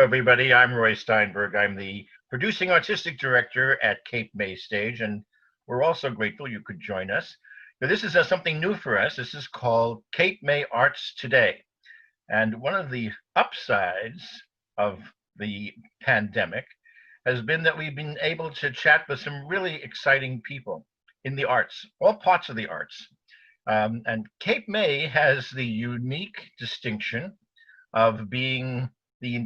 everybody. I'm Roy Steinberg. I'm the producing artistic director at Cape May Stage, and we're also grateful you could join us. Now, this is something new for us. This is called Cape May Arts Today. And one of the upsides of the pandemic has been that we've been able to chat with some really exciting people in the arts, all parts of the arts. And Cape May has the unique distinction of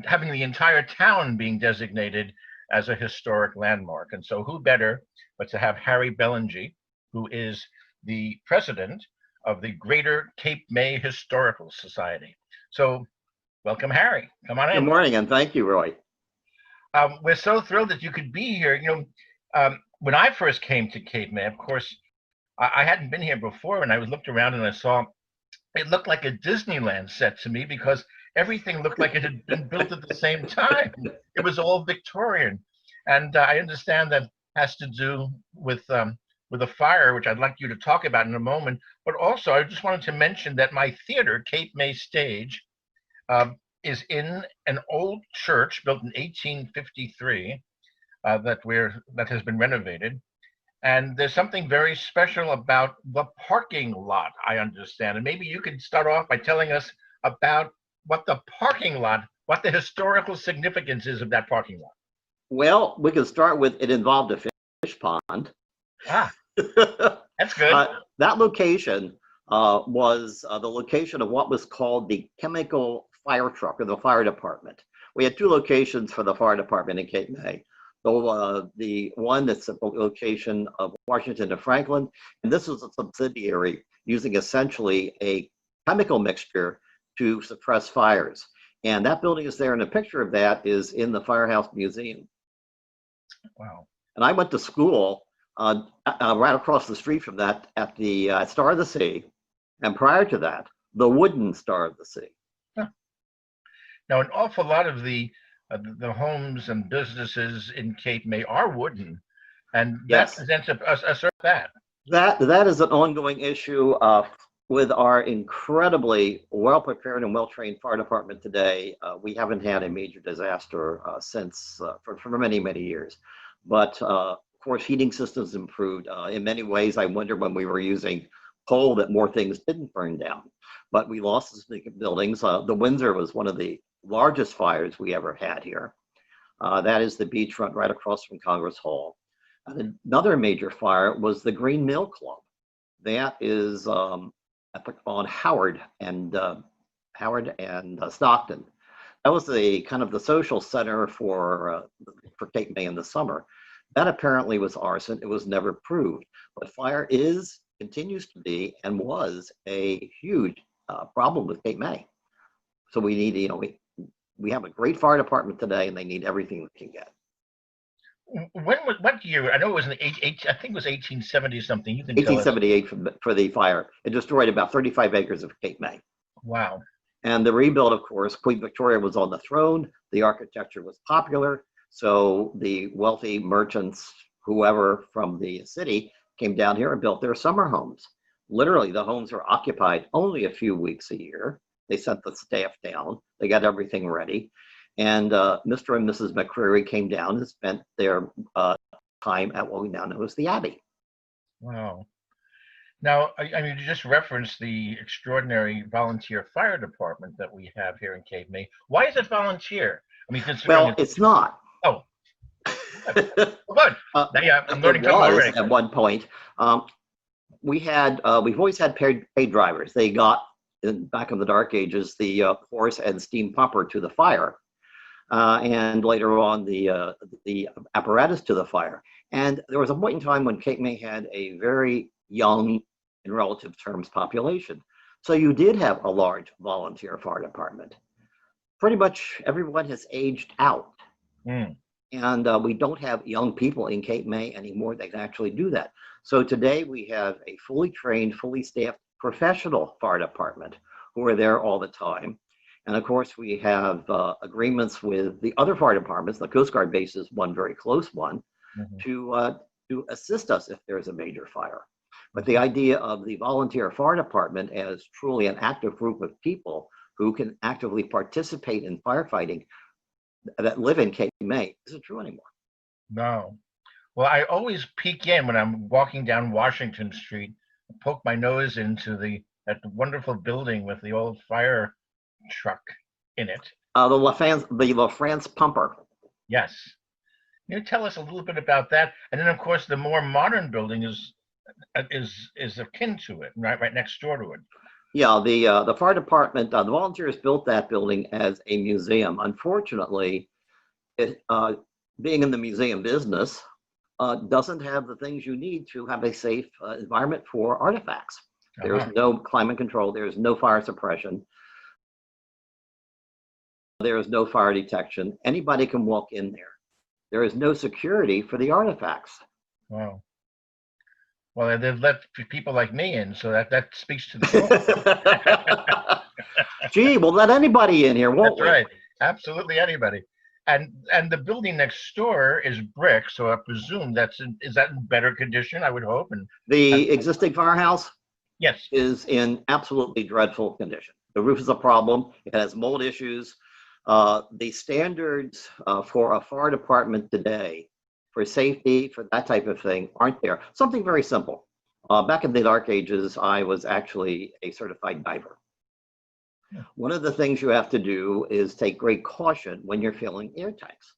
having the entire town being designated as a historic landmark. And so who better but to have Harry Bellangy, who is the president of the Greater Cape May Historical Society. So welcome, Harry. Come on in. Good morning, and thank you, Roy. We're so thrilled that you could be here. When I first came to Cape May, of course, I hadn't been here before, and I looked around and I saw it looked like a Disneyland set to me because everything looked like it had been built at the same time. It was all Victorian. And I understand that has to do with a fire, which I'd like you to talk about in a moment. But also, I just wanted to mention that my theater, Cape May Stage, is in an old church built in 1853 that has been renovated. And there's something very special about the parking lot, I understand. And maybe you could start off by telling us about what the historical significance is of that parking lot. Well, we can start with it involved a fish pond. Ah, that's good. That location was the location of what was called the chemical fire truck, or the fire department. We had two locations for the fire department in Cape May. The one that's the location of Washington and Franklin, and this was a subsidiary using essentially a chemical mixture to suppress fires. And that building is there, and a picture of that is in the Firehouse Museum. Wow. And I went to school right across the street from that at the Star of the Sea, and prior to that, the wooden Star of the Sea. Huh. Now, an awful lot of the homes and businesses in Cape May are wooden, and yes, that presents a sort of that. That is an ongoing issue with our incredibly well-prepared and well-trained fire department today. We haven't had a major disaster since for many, many years. But of course, heating systems improved. In many ways, I wonder when we were using coal that more things didn't burn down. But we lost the buildings. The Windsor was one of the largest fires we ever had here. That is the beachfront right across from Congress Hall. And another major fire was the Green Mill Club. That is on Howard and Stockton. That was the kind of the social center for Cape May in the summer. That apparently was arson. It was never proved, but fire continues to be and was a huge problem with Cape May. So we need, we have a great fire department today, and they need everything they can get. What year? I know it was in the I think it was 1870 something. You can 1878 for the fire. It destroyed about 35 acres of Cape May. Wow. And the rebuild, of course, Queen Victoria was on the throne. The architecture was popular. So the wealthy merchants, whoever from the city, came down here and built their summer homes. Literally, the homes were occupied only a few weeks a year. They sent the staff down. They got everything ready. And Mr. and Mrs. McCreary came down and spent their time at what we now know as the Abbey. Wow. Now, I mean, you just referenced the extraordinary volunteer fire department that we have here in Cape May. Why is it volunteer? I mean, well, it's not. Oh, good. Yeah, I'm learning something already. At one point, we've always had paid drivers. They got back in the dark ages the horse and steam pumper to the fire. And later on the apparatus to the fire. And there was a point in time when Cape May had a very young, in relative terms, population. So you did have a large volunteer fire department. Pretty much everyone has aged out. And we don't have young people in Cape May anymore that can actually do that. So today we have a fully trained, fully staffed professional fire department who are there all the time. And of course, we have agreements with the other fire departments. The Coast Guard base is one very close one, to assist us if there's a major fire. But the idea of the volunteer fire department as truly an active group of people who can actively participate in firefighting that live in Cape May isn't true anymore. No. Well, I always peek in when I'm walking down Washington Street, poke my nose into that wonderful building with the old fire truck in it. The La France pumper. Yes. Can you tell us a little bit about that? And then, of course, the more modern building is akin to it, right next door to it. Yeah, the fire department, the volunteers built that building as a museum. Unfortunately, being in the museum business doesn't have the things you need to have a safe environment for artifacts. There's no climate control. There's no fire suppression. There is no fire detection. Anybody can walk in there. There is no security for the artifacts. Wow. Well, they've let people like me in, so that speaks to the Gee, we'll let anybody in here, won't That's we? right. Absolutely anybody. And the building next door is brick, so I presume is that in better condition, I would hope. And the existing firehouse, yes, is in absolutely dreadful condition. The roof is a problem. It has mold issues. The standards for a fire department today for safety, for that type of thing, aren't there. Something very simple. Back in the dark ages, I was actually a certified diver. One of the things you have to do is take great caution when you're filling air tanks.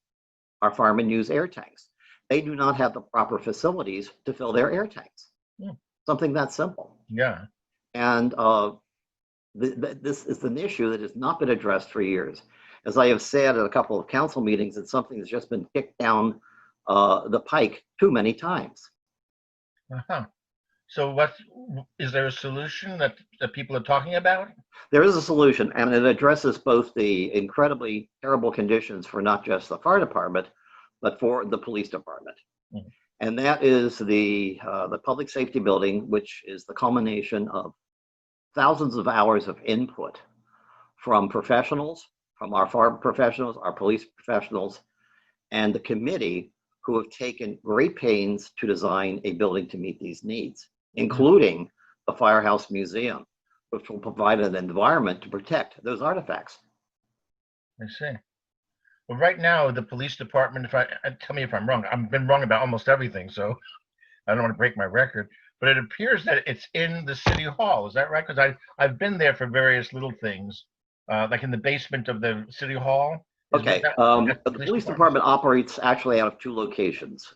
Our firemen use air tanks. They do not have the proper facilities to fill their air tanks. Something that simple. Yeah. And this is an issue that has not been addressed for years. As I have said at a couple of council meetings, it's something that's just been kicked down the pike too many times. So is there a solution that people are talking about? There is a solution, and it addresses both the incredibly terrible conditions for not just the fire department, but for the police department. And that is the public safety building, which is the culmination of thousands of hours of input from professionals, from our fire professionals, our police professionals, and the committee who have taken great pains to design a building to meet these needs, including the Firehouse Museum, which will provide an environment to protect those artifacts. I see. Well, right now, the police department, tell me if I'm wrong, I've been wrong about almost everything, so I don't want to break my record, but it appears that it's in the city hall. Is that right? Because I've been there for various little things, like in the basement of the city hall. Okay, the police department operates actually out of two locations.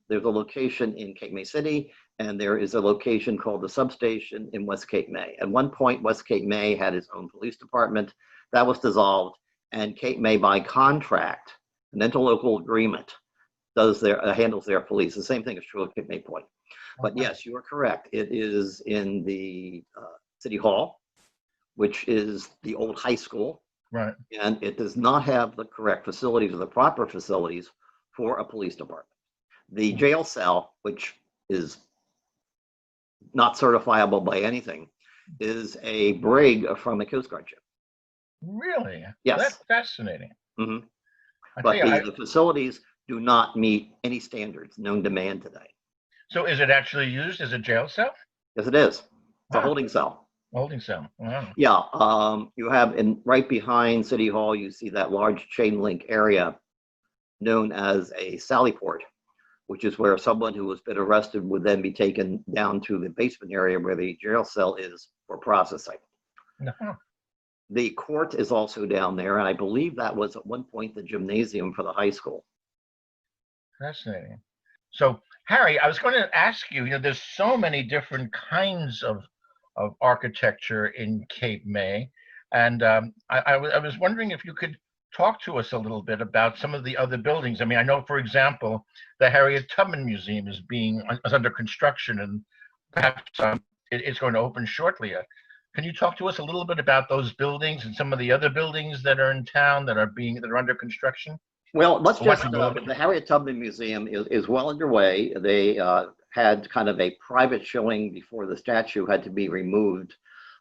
There's a location in Cape May City, and there is a location called the substation in West Cape May. At one point, West Cape May had its own police department. That was dissolved, and Cape May, by contract, an interlocal agreement, handles their police. The same thing is true of Cape May Point. But yes, you are correct. It is in the City Hall, which is the old high school. Right. And it does not have the correct facilities or the proper facilities for a police department. The jail cell, which is not certifiable by anything, is a brig from a Coast Guard ship. Really? Yes. That's fascinating. Mm-hmm. But the facilities do not meet any standards known to man today. So is it actually used as a jail cell? Yes, it is. It's a holding cell. Holding cell. Wow. Yeah, you have right behind City Hall, you see that large chain link area known as a sally port, which is where someone who has been arrested would then be taken down to the basement area where the jail cell is for processing. The court is also down there, and I believe that was at one point the gymnasium for the high school. Fascinating. So, Harry, I was going to ask you, there's so many different kinds of architecture in Cape May. And I was wondering if you could talk to us a little bit about some of the other buildings. I mean, I know, for example, the Harriet Tubman Museum is under construction, and perhaps it's going to open shortly. Can you talk to us a little bit about those buildings and some of the other buildings that are in town that are under construction? Well, let's just, the Harriet Tubman Museum is well underway. They had kind of a private showing before the statue had to be removed.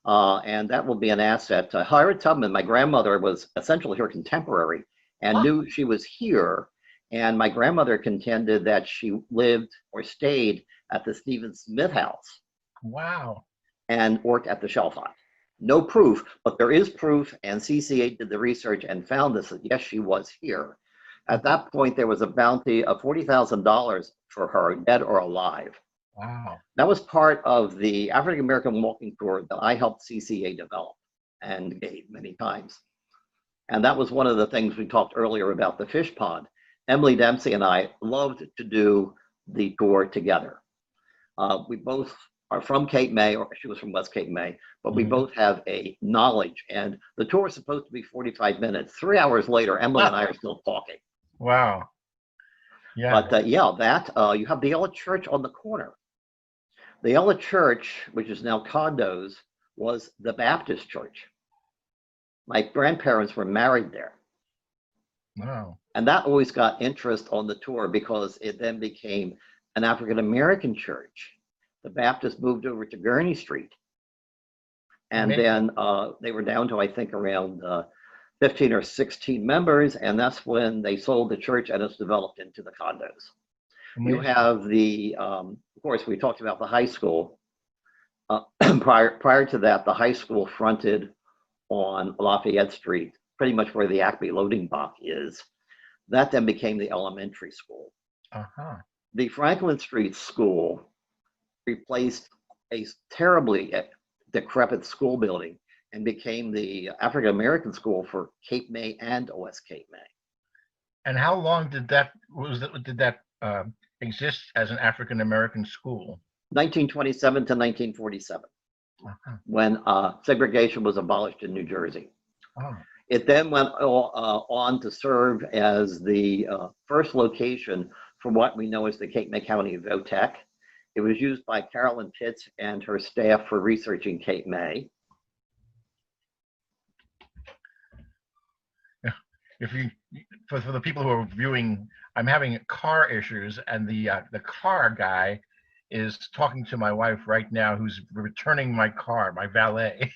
And that will be an asset. Harriet Tubman, my grandmother, was essentially her contemporary and knew she was here. And my grandmother contended that she lived or stayed at the Stephen Smith House. Wow. And worked at the Shelf Hut. No proof, but there is proof, and CCA did the research and found this, that yes, she was here. At that point, there was a bounty of $40,000 for her, dead or alive. Wow. That was part of the African American walking tour that I helped CCA develop and gave many times. And that was one of the things we talked earlier about the fish pond. Emily Dempsey and I loved to do the tour together. We both are from Cape May, or she was from West Cape May, but we both have a knowledge. And the tour is supposed to be 45 minutes. 3 hours later, Emily and I are still talking. Wow. Yeah. But yeah, you have the Yellow Church on the corner. The Yellow Church, which is now condos, was the Baptist church. My grandparents were married there. Wow. And that always got interest on the tour because it then became an African American church. The Baptists moved over to Gurney Street. And then they were down to, I think, around 15 or 16 members. And that's when they sold the church and it's developed into the condos. Amazing. You have the, of course, we talked about the high school. Prior to that, the high school fronted on Lafayette Street, pretty much where the Acme loading dock is. That then became the elementary school. The Franklin Street School replaced a terribly decrepit school building and became the African American school for Cape May and West Cape May. And how long did that exist as an African American school? 1927 to 1947, when segregation was abolished in New Jersey. It then went on to serve as the first location for what we know as the Cape May County Votech. It was used by Carolyn Pitts and her staff for researching Cape May. If you, for the people who are viewing, I'm having car issues, and the car guy is talking to my wife right now, who's returning my car, my valet.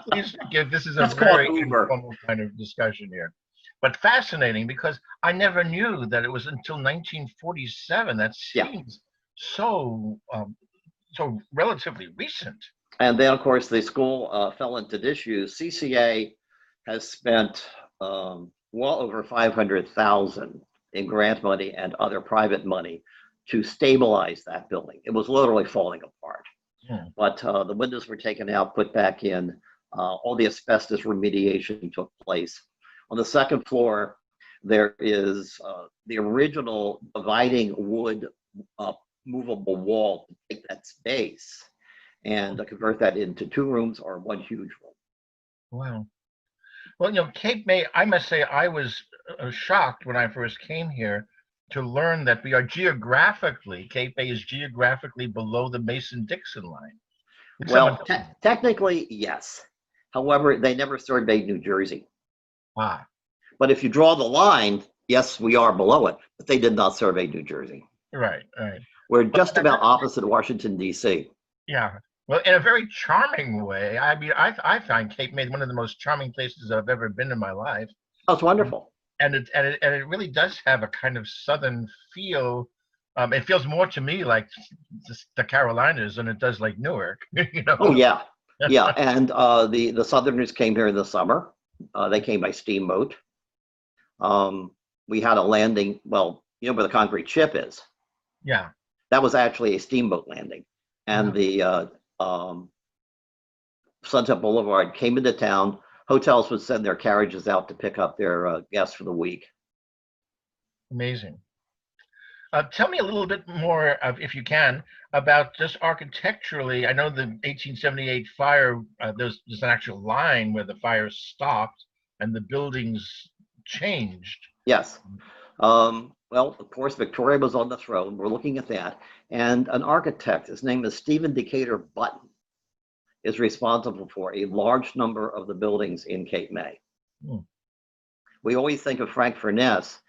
Please forgive. This is a very informal kind of discussion here, but fascinating because I never knew that it was until 1947. That seems so relatively recent. And then, of course, the school fell into disuse. CCA has spent well over $500,000 in grant money and other private money to stabilize that building. It was literally falling apart. But the windows were taken out, put back in. All the asbestos remediation took place. On the second floor, there is the original dividing wood movable wall to take that space and convert that into 2 rooms or 1 huge room. Wow. Well, you know, Cape May, I must say I was shocked when I first came here to learn that we are geographically, Cape May is geographically below the Mason-Dixon line. Well, technically, yes. However, they never surveyed New Jersey. But if you draw the line, yes, we are below it, but they did not survey New Jersey. Right. We're just about opposite Washington, D.C. Yeah. Well, in a very charming way. I mean, I find Cape May one of the most charming places I've ever been in my life. Oh, it's wonderful. And it really does have a kind of southern feel. It feels more to me like the Carolinas than it does like Newark. You know? Oh yeah, yeah. And the Southerners came here in the summer. They came by steamboat. We had a landing. Well, you know where the concrete ship is. Yeah. That was actually a steamboat landing, and the Sunset Boulevard came into town. Hotels would send their carriages out to pick up their guests for the week. Amazing. Tell me a little bit more, if you can, about just architecturally. I know the 1878 fire, there's an actual line where the fire stopped and the buildings changed. Yes. Well, of course, Victoria was on the throne. We're looking at that. And an architect, his name is Stephen Decatur Button, is responsible for a large number of the buildings in Cape May. We always think of Frank Furness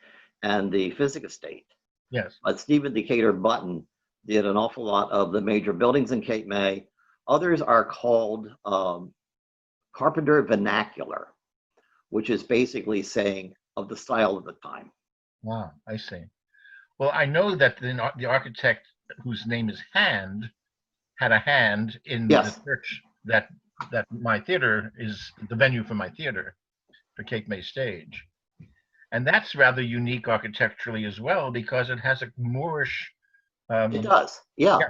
and the Physic Estate. Yes. But Stephen Decatur Button did an awful lot of the major buildings in Cape May. Others are called Carpenter Vernacular, which is basically saying of the style of the time. Wow, I see. Well, I know that the architect whose name is Hand had a hand in the Yes, church that my theater is the venue for my theater, for Cape May Stage. And that's rather unique architecturally as well because it has a Moorish. it Um, does. Yeah. yeah,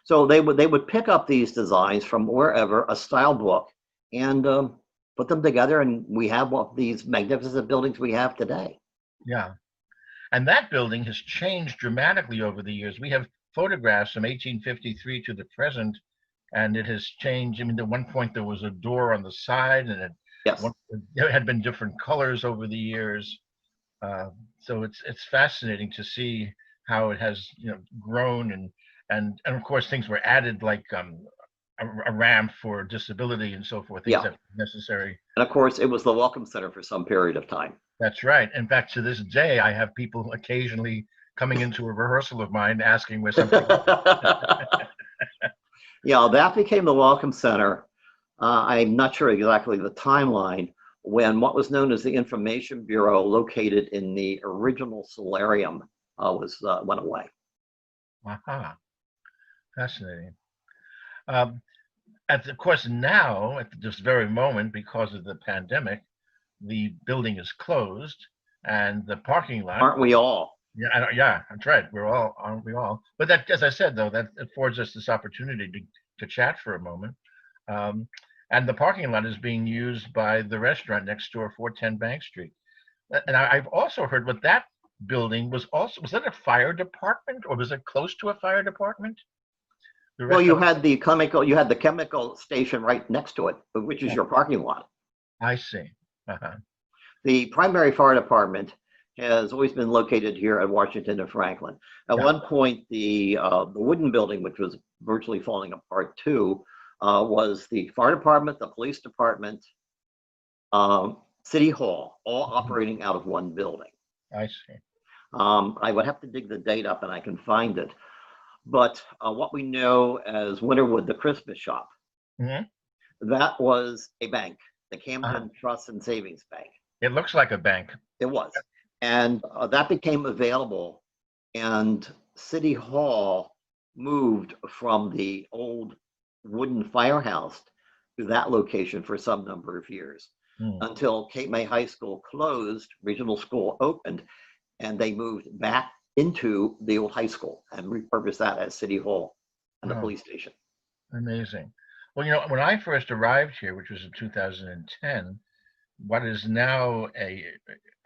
So they would pick up these designs from wherever, a style book, and put them together, and we have these magnificent buildings we have today. yeah. And that building has changed dramatically over the years. We have photographs from 1853 to the present, and it has changed. I mean, at one point there was a door on the side, and Yes. it had been different colors over the years. Uh, so it's fascinating to see how it has grown, and of course things were added like a ramp for disability and so forth, things Yeah. that were necessary. And of course, it was the Welcome Center for some period of time. That's right. In fact, to this day, I have people occasionally coming into a rehearsal of mine asking where something. Yeah, that became the Welcome Center. I'm not sure exactly the timeline when what was known as the Information Bureau, located in the original solarium, was went away. Aha, fascinating. Um, of course, now at this very moment, because of the pandemic, the building is closed, and the parking lot. Aren't we all? Yeah, yeah, that's right. We're all, aren't we all? But that, as I said, though, that affords us this opportunity to chat for a moment. Um, and the parking lot is being used by the restaurant next door, 410 Bank Street. And I've also heard what that building was that a fire department, or was it close to a fire department? The Well, you restaurant. had the chemical station right next to it, which is your parking lot. I see. Uh-huh. The primary fire department has always been located here at Washington and Franklin. At Yeah. one point, the wooden building, which was virtually falling apart too, was the fire department, the police department, City Hall, all operating out of one building. I see. I would have to dig the date up and I can find it. But what we know as Winterwood, the Christmas shop, Mhm. that was a bank, the Uh-huh. Camden Trust and Savings Bank. It looks like a bank. It was. And that became available, and City Hall moved from the old wooden firehouse to that location for some number of years, Hmm. until Cape May High School closed, regional school opened, and they moved back into the old high school and repurposed that as City Hall and the Oh, police station. amazing. Well, when I first arrived here, which was in 2010, what is now a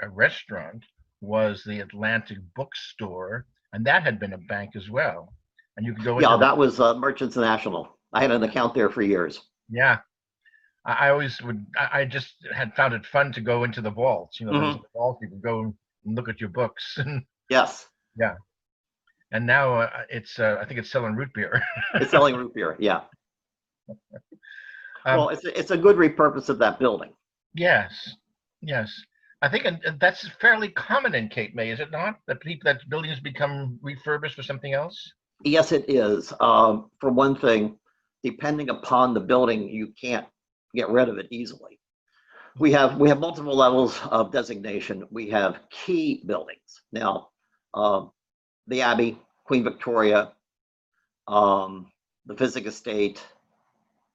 restaurant was the Atlantic Bookstore, and that had been a bank as well. And you could go Yeah, into the. that was Merchants National. I had an account there for years. Yeah, I always would. I just had found it fun to go into the vaults. There was Mhm. a vault you could go and look at your books, and Yes, yeah. And now it's I think it's selling root beer. it's selling root beer. Yeah. Um, Well, it's a good repurpose of that building. yes, yes. I think that's fairly common in Cape May, is it not? That buildings become refurbished for something else. Yes, it is. For one thing, depending upon the building, you can't get rid of it easily. We have multiple levels of designation. We have key buildings. Now, the Abbey, Queen Victoria, the Physic Estate,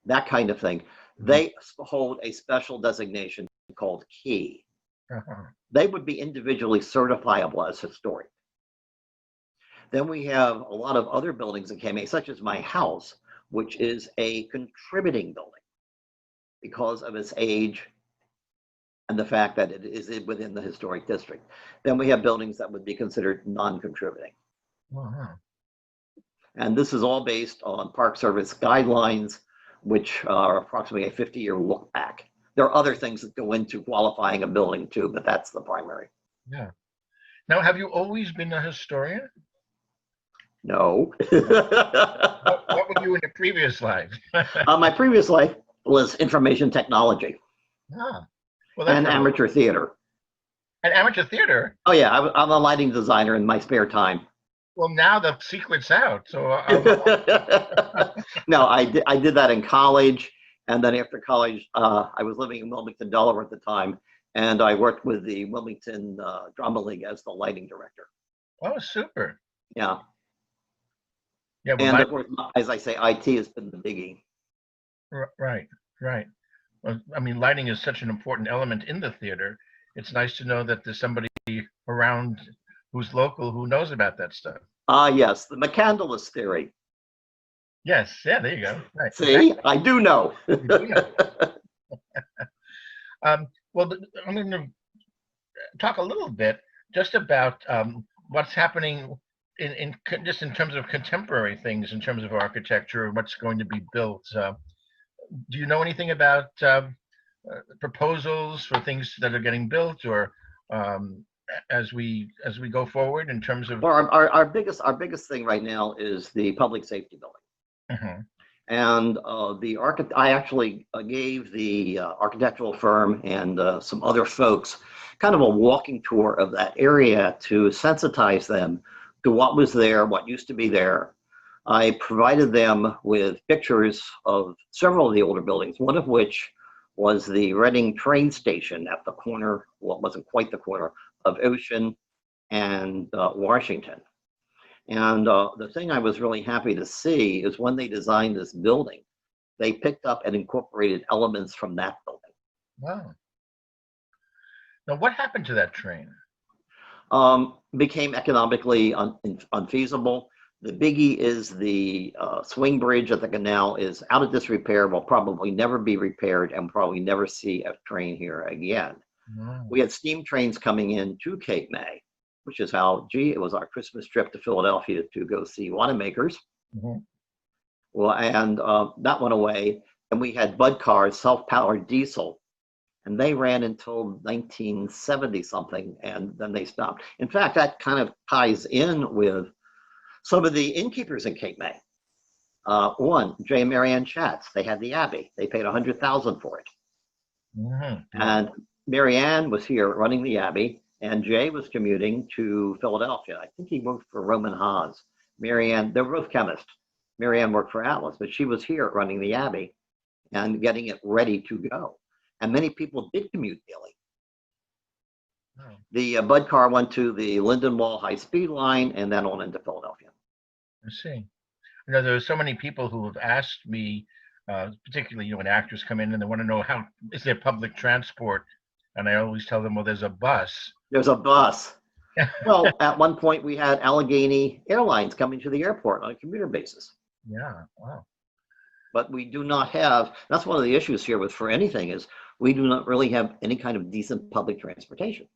that kind of thing. They hold a special designation called key. Uh-huh. They would be individually certifiable as historic. Then we have a lot of other buildings that came in, such as my house, which is a contributing building because of its age and the fact that it is within the historic district. Then we have buildings that would be considered non-contributing. Uh-huh. And this is all based on Park Service guidelines, which are approximately a 50-year look back. There are other things that go into qualifying a building too, but that's the primary. Yeah. Now, have you always been a historian? No. What were you in your previous life? My previous life was information technology Ah, well, that's and amateur theater. an amateur theater. Oh yeah, I'm a lighting designer in my spare time. Well, now the secret's out. So No, I did that in college, and then after college, I was living in Wilmington, Delaware at the time, and I worked with the Wilmington Drama League as the lighting director. oh, super. Yeah. Yeah, well, And of course, as I say, IT has been the biggie. right, right. Well, I mean, lighting is such an important element in the theater. It's nice to know that there's somebody around who's local who knows about that stuff. Ah, yes, the McCandless theory. Yes, yeah, there you go. Right, See, exactly. I do know. You do know. Well, I'm going to talk a little bit just about what's happening just in terms of contemporary things, in terms of architecture, what's going to be built. Do you know anything about proposals for things that are getting built, or um, as we go forward in terms of? Well, our biggest thing right now is the public safety building. Mhm. And I actually gave the architectural firm and some other folks kind of a walking tour of that area to sensitize them to what was there, what used to be there. I provided them with pictures of several of the older buildings, one of which was the Reading train station at the corner, well, it wasn't quite the corner, of Ocean and Washington. And the thing I was really happy to see is when they designed this building, they picked up and incorporated elements from that building. Wow. Now, what happened to that train? Became economically unfeasible. The biggie is the swing bridge at the canal is out of disrepair, will probably never be repaired, and probably never see a train here again. Wow. We had steam trains coming in to Cape May, which is how, it was our Christmas trip to Philadelphia to go see Wanamaker's. Mhm. Well, and that went away. And we had Bud cars, self-powered diesel, and they ran until 1970 something, and then they stopped. In fact, that kind of ties in with some of the innkeepers in Cape May. One, J. and Marianne Schatz, they had the Abbey. They paid $100,000 for it. Mhm. And Marianne was here running the Abbey, and Jay was commuting to Philadelphia. I think he worked for Roman Haas. Marianne, they were both chemists. Marianne worked for Atlas, but she was here running the Abbey and getting it ready to go. And many people did commute daily. Wow. The Bud car went to the Linden Wall High Speed line and then on into Philadelphia. I see. There are so many people who have asked me, particularly, when actors come in and they want to know how is there public transport, and I always tell them, well, there's a bus. There's a bus. Well, at one point we had Allegheny Airlines coming to the airport on a commuter basis. Yeah. Wow. But we do not have, that's one of the issues here with for anything is we do not really have any kind of decent public transportation,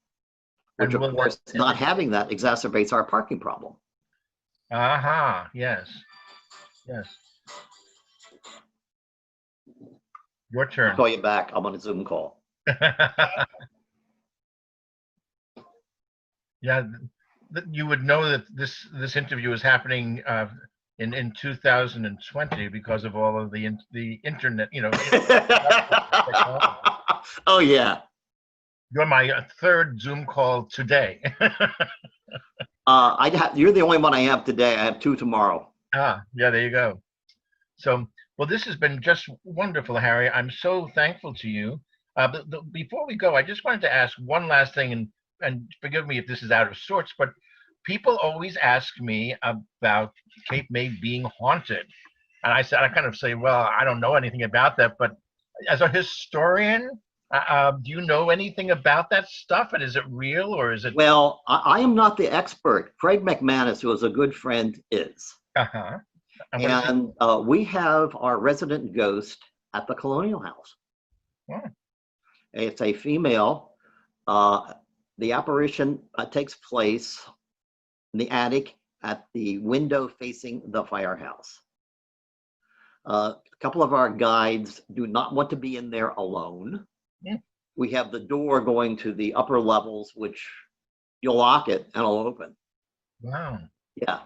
which And of will course that not ever? having that exacerbates our parking problem. Aha. Yes. Yes. Your I'll turn. call you back. I'm on a Zoom call. Yeah, you would know that this interview is happening in 2020 because of all of the internet. Oh yeah. You're my third Zoom call today. You're the only one I have today. I have two tomorrow. Yeah, there you go. So, well, this has been just wonderful, Harry. I'm so thankful to you. But before we go, I just wanted to ask one last thing, and forgive me if this is out of sorts, but people always ask me about Cape May being haunted. And I kind of say, well, I don't know anything about that, but as a historian, do you know anything about that stuff? And is it real or is it? Well, I am not the expert. Craig McManus, who is a good friend, is. Uh-huh. And what is he? And we have our resident ghost at the Colonial House. Oh. It's a female. The apparition takes place in the attic at the window facing the firehouse. A couple of our guides do not want to be in there alone. Yeah. We have the door going to the upper levels, which you'll lock it and it'll open. Wow. Yeah.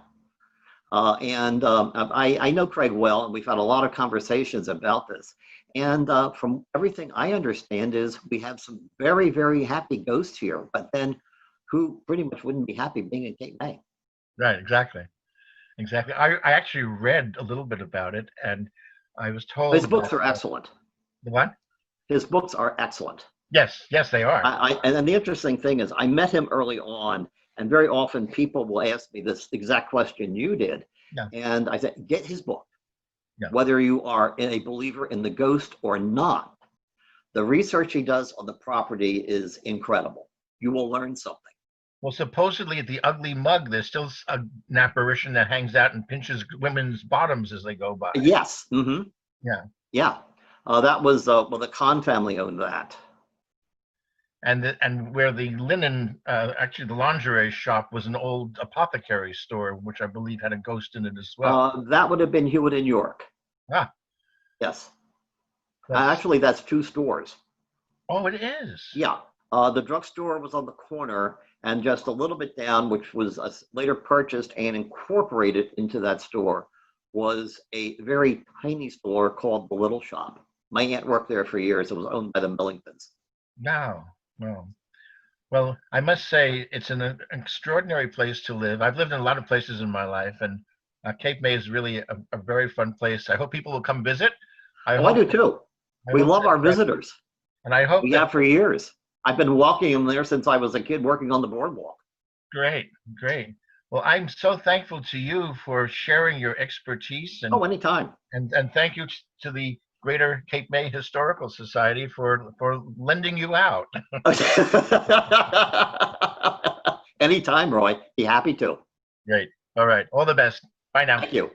I know Craig well, and we've had a lot of conversations about this. And from everything I understand is we have some very, very happy ghosts here, but then who pretty much wouldn't be happy being in Cape May? Right, exactly. Exactly. I actually read a little bit about it, and I was told His books that are excellent. the what? His books are excellent. Yes, they are. And then the interesting thing is I met him early on, and very often people will ask me this exact question you did. Yeah. And I said, get his book. Yeah. Whether you are a believer in the ghost or not, the research he does on the property is incredible. You will learn something. Well, supposedly at the Ugly Mug, there's still an apparition that hangs out and pinches women's bottoms as they go by. Yes. Mm-hmm. Yeah. Yeah. That was, well, the Khan family owned that. And where the linen, actually the lingerie shop was an old apothecary store, which I believe had a ghost in it as well. That would have been Hewitt and York. Ah, Yes. that's, Actually, that's 2 stores. oh, it is. Yeah. The drugstore was on the corner, and just a little bit down, which was later purchased and incorporated into that store, was a very tiny store called the Little Shop. My aunt worked there for years. It was owned by the Millingtons. No, no. Well, I must say it's an extraordinary place to live. I've lived in a lot of places in my life, and Cape May is really a very fun place. I hope people will come visit. I Oh, I hope, do too. I We hope love that, our visitors. and I hope We that, have for years. I've been walking them there since I was a kid working on the boardwalk. great, great. Well, I'm so thankful to you for sharing your expertise, Oh, anytime. and thank you to the Greater Cape May Historical Society for lending you out. Anytime, Roy. Be happy to. Great. All right. All the best. Bye now. Thank you.